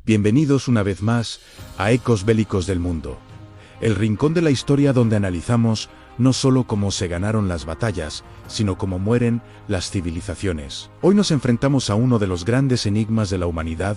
Bienvenidos una vez más a Ecos Bélicos del Mundo, el rincón de la historia donde analizamos no solo cómo se ganaron las batallas, sino cómo mueren las civilizaciones. Hoy nos enfrentamos a uno de los grandes enigmas de la humanidad,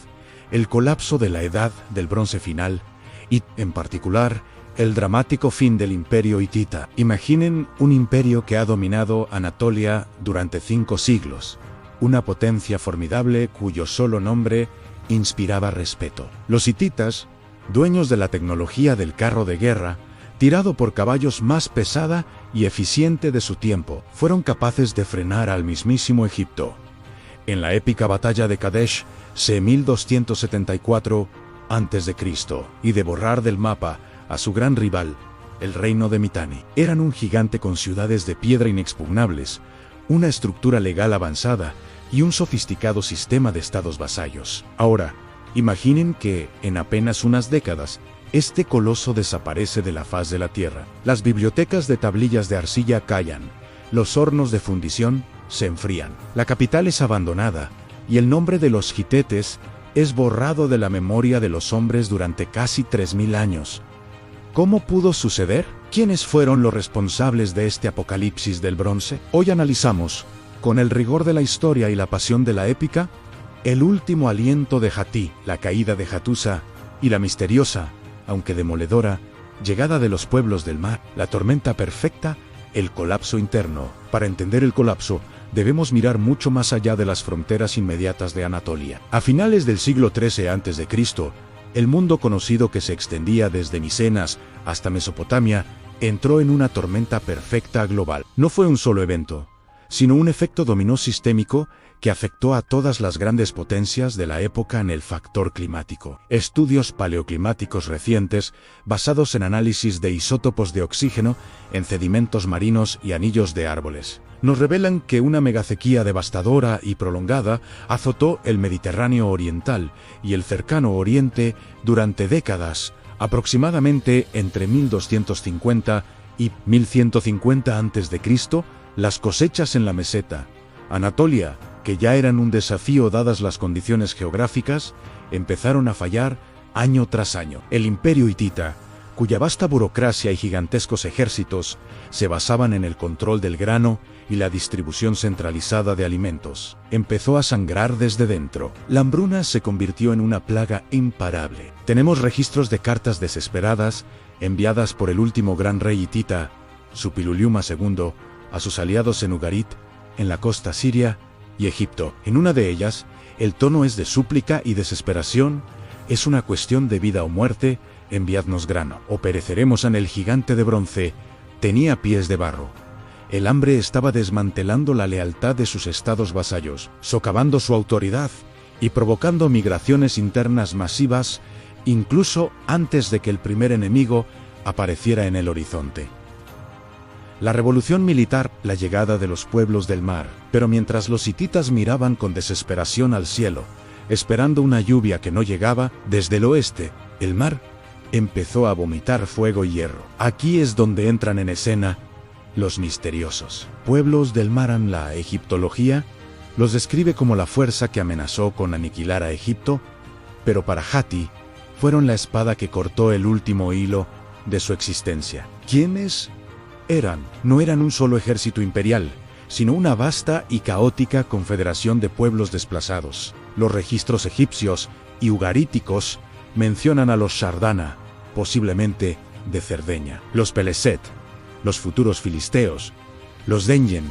el colapso de la Edad del Bronce final, y, en particular, el dramático fin del Imperio hitita. Imaginen un imperio que ha dominado Anatolia durante 5 siglos, una potencia formidable cuyo solo nombre inspiraba respeto. Los hititas, dueños de la tecnología del carro de guerra, tirado por caballos más pesada y eficiente de su tiempo, fueron capaces de frenar al mismísimo Egipto. En la épica batalla de Kadesh, c. 1274 a.C., y de borrar del mapa a su gran rival, el reino de Mitanni. Eran un gigante con ciudades de piedra inexpugnables, una estructura legal avanzada y un sofisticado sistema de estados vasallos. Ahora, imaginen que, en apenas unas décadas, este coloso desaparece de la faz de la tierra. Las bibliotecas de tablillas de arcilla callan, los hornos de fundición se enfrían, la capital es abandonada, y el nombre de los hitetes es borrado de la memoria de los hombres durante casi 3000 años. ¿Cómo pudo suceder? ¿Quiénes fueron los responsables de este apocalipsis del bronce? Hoy analizamos, con el rigor de la historia y la pasión de la épica, el último aliento de Hati, la caída de Hattusa, y la misteriosa, aunque demoledora, llegada de los pueblos del mar, la tormenta perfecta, el colapso interno. Para entender el colapso, debemos mirar mucho más allá de las fronteras inmediatas de Anatolia. A finales del siglo XIII a.C., el mundo conocido que se extendía desde Micenas hasta Mesopotamia entró en una tormenta perfecta global. No fue un solo evento, sino un efecto dominó sistémico que afectó a todas las grandes potencias de la época en el factor climático. Estudios paleoclimáticos recientes, basados en análisis de isótopos de oxígeno en sedimentos marinos y anillos de árboles, nos revelan que una megasequía devastadora y prolongada azotó el Mediterráneo oriental y el cercano Oriente durante décadas, aproximadamente entre 1250 y 1150 a.C., las cosechas en la meseta, Anatolia, que ya eran un desafío dadas las condiciones geográficas, empezaron a fallar año tras año. El imperio hitita, cuya vasta burocracia y gigantescos ejércitos se basaban en el control del grano y la distribución centralizada de alimentos, empezó a sangrar desde dentro. La hambruna se convirtió en una plaga imparable. Tenemos registros de cartas desesperadas enviadas por el último gran rey hitita, Suppiluliuma II, a sus aliados en Ugarit, en la costa siria y Egipto. En una de ellas, el tono es de súplica y desesperación: es una cuestión de vida o muerte, enviadnos grano, o pereceremos. En el gigante de bronce tenía pies de barro. El hambre estaba desmantelando la lealtad de sus estados vasallos, socavando su autoridad y provocando migraciones internas masivas, incluso antes de que el primer enemigo apareciera en el horizonte. La revolución militar, la llegada de los pueblos del mar. Pero mientras los hititas miraban con desesperación al cielo, esperando una lluvia que no llegaba, desde el oeste, el mar empezó a vomitar fuego y hierro. Aquí es donde entran en escena los misteriosos pueblos del mar. La egiptología los describe como la fuerza que amenazó con aniquilar a Egipto, pero para Hati fueron la espada que cortó el último hilo de su existencia. ¿Quiénes eran? No eran un solo ejército imperial, sino una vasta y caótica confederación de pueblos desplazados. Los registros egipcios y ugaríticos mencionan a los Shardana, posiblemente de Cerdeña, los Peleset, los futuros filisteos, los Denyen,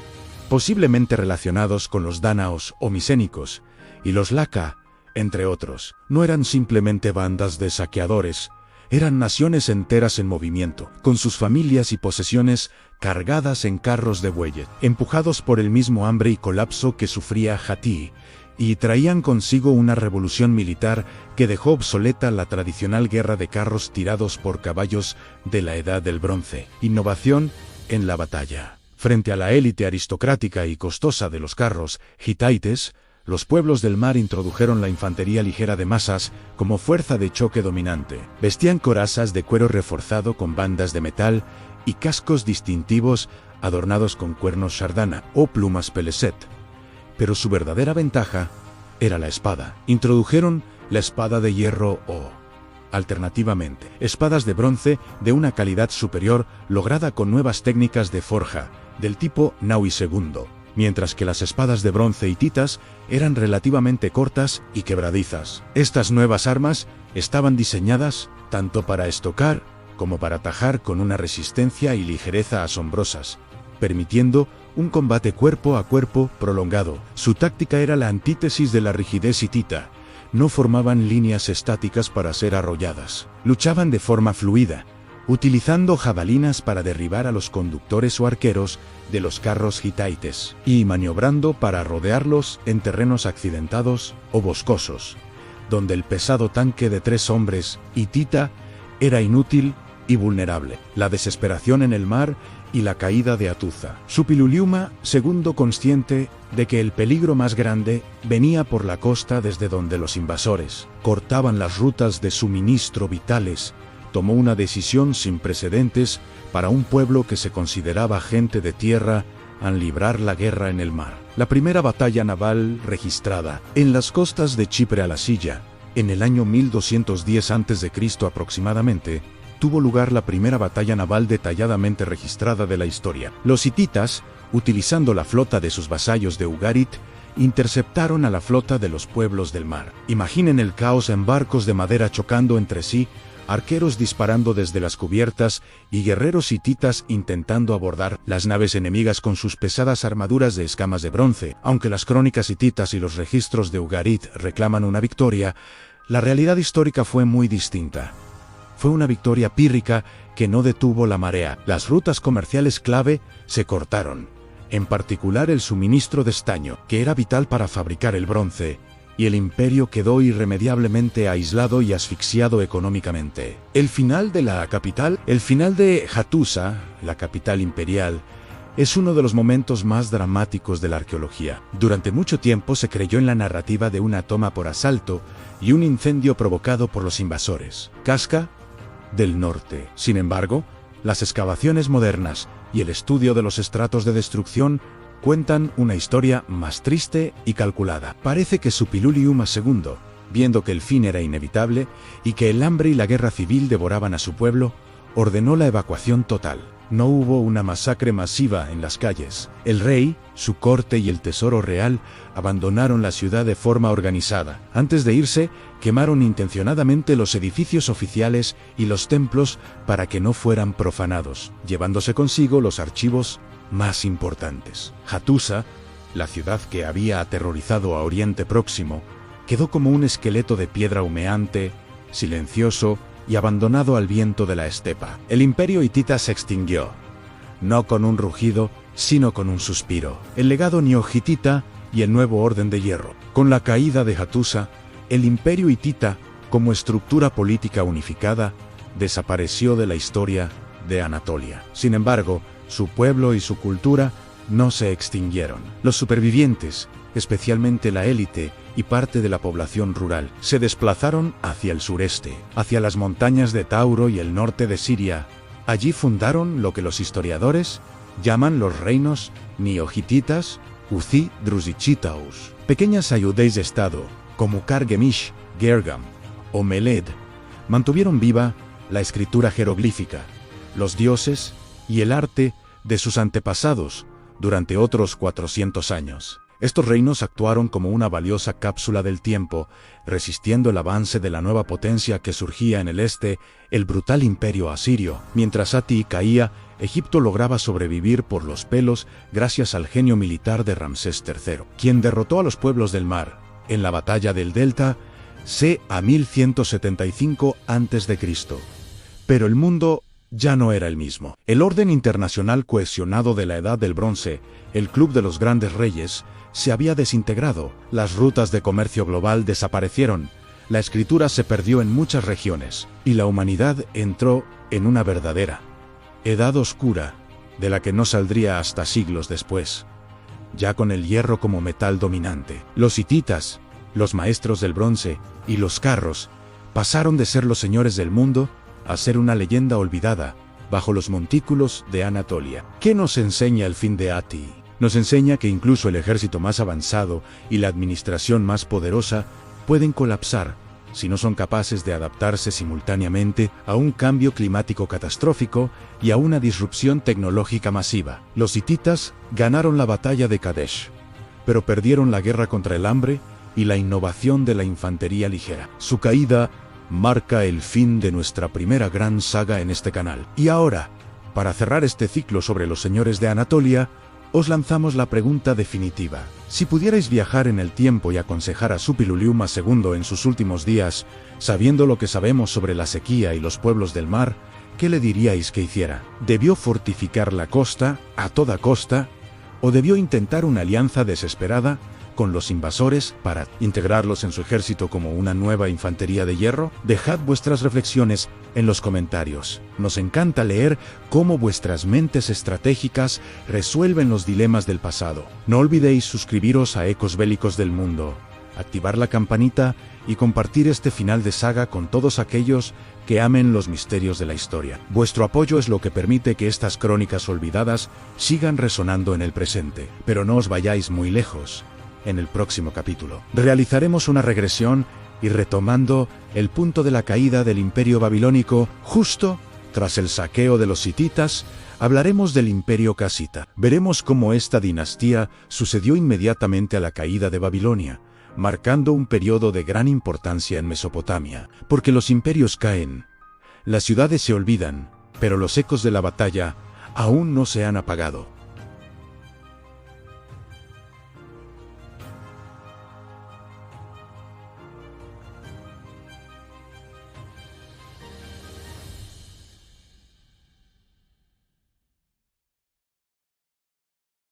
posiblemente relacionados con los dánaos o micénicos, y los Laka, entre otros. No eran simplemente bandas de saqueadores, eran naciones enteras en movimiento, con sus familias y posesiones cargadas en carros de bueyes, empujados por el mismo hambre y colapso que sufría Hati, y traían consigo una revolución militar que dejó obsoleta la tradicional guerra de carros tirados por caballos de la Edad del Bronce. Innovación en la batalla. Frente a la élite aristocrática y costosa de los carros hittites, los pueblos del mar introdujeron la infantería ligera de masas como fuerza de choque dominante. Vestían corazas de cuero reforzado con bandas de metal y cascos distintivos adornados con cuernos Shardana o plumas Peleset. Pero su verdadera ventaja era la espada. Introdujeron la espada de hierro o, alternativamente, espadas de bronce de una calidad superior lograda con nuevas técnicas de forja, del tipo Naui II, mientras que las espadas de bronce hititas eran relativamente cortas y quebradizas. Estas nuevas armas estaban diseñadas tanto para estocar como para atajar con una resistencia y ligereza asombrosas, permitiendo un combate cuerpo a cuerpo prolongado. Su táctica era la antítesis de la rigidez hitita. No formaban líneas estáticas para ser arrolladas. Luchaban de forma fluida, utilizando jabalinas para derribar a los conductores o arqueros de los carros hitaites, y maniobrando para rodearlos en terrenos accidentados o boscosos, donde el pesado tanque de 3 hombres hitita era inútil y vulnerable. La desesperación en el mar y la caída de Hattusa. Suppiluliuma II, consciente de que el peligro más grande venía por la costa desde donde los invasores cortaban las rutas de suministro vitales, tomó una decisión sin precedentes para un pueblo que se consideraba gente de tierra al librar la guerra en el mar. La primera batalla naval registrada en las costas de Chipre a la Silla, en el año 1210 a.C. aproximadamente, tuvo lugar la primera batalla naval detalladamente registrada de la historia. Los hititas, utilizando la flota de sus vasallos de Ugarit, interceptaron a la flota de los pueblos del mar. Imaginen el caos en barcos de madera chocando entre sí, arqueros disparando desde las cubiertas y guerreros hititas intentando abordar las naves enemigas con sus pesadas armaduras de escamas de bronce. Aunque las crónicas hititas y los registros de Ugarit reclaman una victoria, la realidad histórica fue muy distinta. Fue una victoria pírrica que no detuvo la marea. Las rutas comerciales clave se cortaron, en particular el suministro de estaño, que era vital para fabricar el bronce, y el imperio quedó irremediablemente aislado y asfixiado económicamente. El final de Hattusa, la capital imperial, es uno de los momentos más dramáticos de la arqueología. Durante mucho tiempo se creyó en la narrativa de una toma por asalto y un incendio provocado por los invasores. Casca del norte. Sin embargo, las excavaciones modernas y el estudio de los estratos de destrucción cuentan una historia más triste y calculada. Parece que Suppiluliuma II, viendo que el fin era inevitable y que el hambre y la guerra civil devoraban a su pueblo, ordenó la evacuación total. No hubo una masacre masiva en las calles. El rey, su corte y el tesoro real abandonaron la ciudad de forma organizada. Antes de irse, quemaron intencionadamente los edificios oficiales y los templos para que no fueran profanados, llevándose consigo los archivos más importantes. Hattusa, la ciudad que había aterrorizado a Oriente Próximo, quedó como un esqueleto de piedra humeante, silencioso y abandonado al viento de la estepa. El imperio hitita se extinguió, no con un rugido, sino con un suspiro. El legado neo-hitita y el nuevo orden de hierro. Con la caída de Hattusa, el imperio hitita, como estructura política unificada, desapareció de la historia de Anatolia. Sin embargo, su pueblo y su cultura no se extinguieron. Los supervivientes, especialmente la élite y parte de la población rural, se desplazaron hacia el sureste, hacia las montañas de Tauro y el norte de Siria. Allí fundaron lo que los historiadores llaman los reinos neo-hititas, Uzi Druzichitaus. Pequeñas ayudes de estado, como Kargemish, Gergam o Meled, mantuvieron viva la escritura jeroglífica, los dioses y el arte de sus antepasados durante otros 400 años. Estos reinos actuaron como una valiosa cápsula del tiempo, resistiendo el avance de la nueva potencia que surgía en el este, el brutal imperio asirio. Mientras Ati caía, Egipto lograba sobrevivir por los pelos gracias al genio militar de Ramsés III, quien derrotó a los pueblos del mar en la batalla del Delta ca. 1175 a.C. Pero el mundo ya no era el mismo. El orden internacional cohesionado de la Edad del Bronce, el Club de los Grandes Reyes, se había desintegrado, las rutas de comercio global desaparecieron, la escritura se perdió en muchas regiones, y la humanidad entró en una verdadera edad oscura, de la que no saldría hasta siglos después, ya con el hierro como metal dominante. Los hititas, los maestros del bronce y los carros, pasaron de ser los señores del mundo a ser una leyenda olvidada bajo los montículos de Anatolia. ¿Qué nos enseña el fin de Ati? Nos enseña que incluso el ejército más avanzado y la administración más poderosa pueden colapsar si no son capaces de adaptarse simultáneamente a un cambio climático catastrófico y a una disrupción tecnológica masiva. Los hititas ganaron la batalla de Kadesh, pero perdieron la guerra contra el hambre y la innovación de la infantería ligera. Su caída marca el fin de nuestra primera gran saga en este canal. Y ahora, para cerrar este ciclo sobre los señores de Anatolia, os lanzamos la pregunta definitiva. Si pudierais viajar en el tiempo y aconsejar a Suppiluliuma II en sus últimos días, sabiendo lo que sabemos sobre la sequía y los pueblos del mar, ¿qué le diríais que hiciera? ¿Debió fortificar la costa a toda costa? ¿O debió intentar una alianza desesperada con los invasores para integrarlos en su ejército como una nueva infantería de hierro? Dejad vuestras reflexiones en los comentarios. Nos encanta leer cómo vuestras mentes estratégicas resuelven los dilemas del pasado. No olvidéis suscribiros a Ecos Bélicos del Mundo, activar la campanita y compartir este final de saga con todos aquellos que amen los misterios de la historia. Vuestro apoyo es lo que permite que estas crónicas olvidadas sigan resonando en el presente. Pero no os vayáis muy lejos. En el próximo capítulo realizaremos una regresión y retomando el punto de la caída del Imperio Babilónico justo tras el saqueo de los hititas, hablaremos del Imperio Casita. Veremos cómo esta dinastía sucedió inmediatamente a la caída de Babilonia, marcando un periodo de gran importancia en Mesopotamia. Porque los imperios caen, las ciudades se olvidan, pero los ecos de la batalla aún no se han apagado.